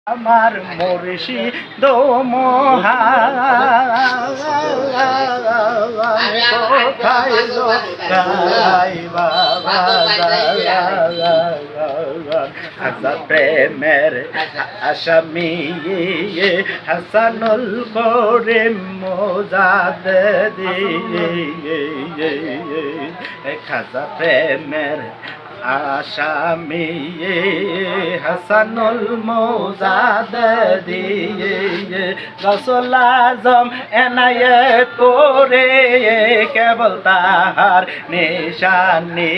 আমার মুর্শিদ মহান কোথায় লোকাই বাবা হাসান প্রেমের আসামি হাসানুল করিম মোজাদ খাজা প্রেমের আসামি হাসানুল মোজাদ রসুল আজম এনায়েত করে কেবল তাহার নিশানি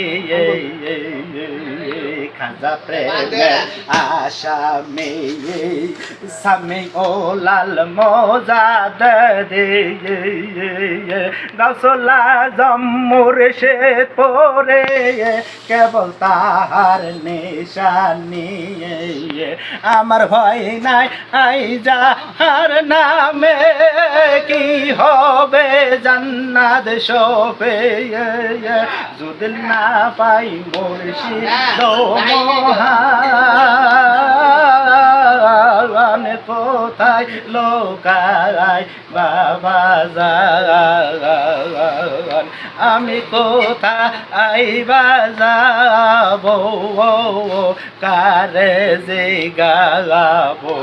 খাজা প্রেমের আসামি সামি ও লাল মোজাদ রসুল আজম মুর্শিদ পরে কেবল তাহার নিশানি আমার ভয় নাই আই যাহার নামে কি হবে জান্নাত শোভে যদি না পাই মুর্শিদ মহান কোথায় লোকায় বাবা জান আমি কোথায় যাব কারে যে গাবো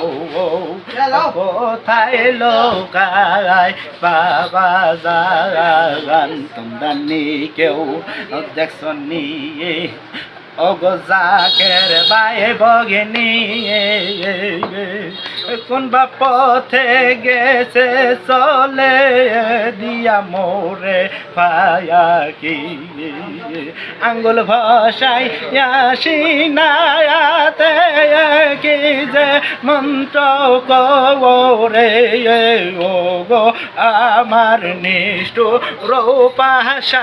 কোথায় লোকায় বাবা জান তোমরা নি কেউ দেখছ নিয়ে অগজাকের বায়ে বগিনী কোন বা পথে গেছে চলে দিয়া মোরে পায়া কি আঙ্গুল ভাষায় সিনায়াতে কি যে মন্ত্র করে ও গো আমার নিষ্ঠুর রূপাশান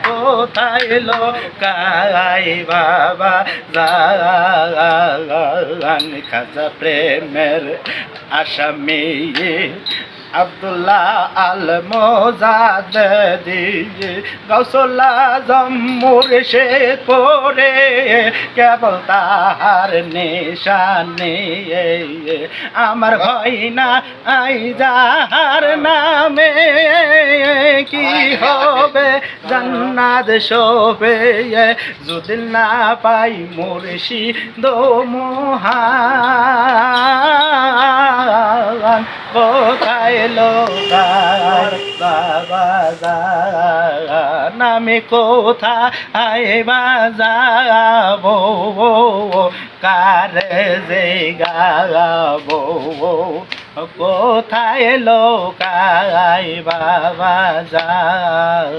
কোথায় লোকাই বাবা জান খাজা প্রেমের আসামি আব্দুল্লাহ আল মোজাদ গৌসুল আজম মুর্শিদ পরে কেবল তাহার নিশানি আমার ভয় না আই যাহার নামে কি হবে জান্নাত শোভে যদি না পাই মুর্শিদ মহান কোথায় লোকায় বাবা জান আমি কোথায় বাজাবো কারে যে গাবো কোথায় লোকায় বাবা জান।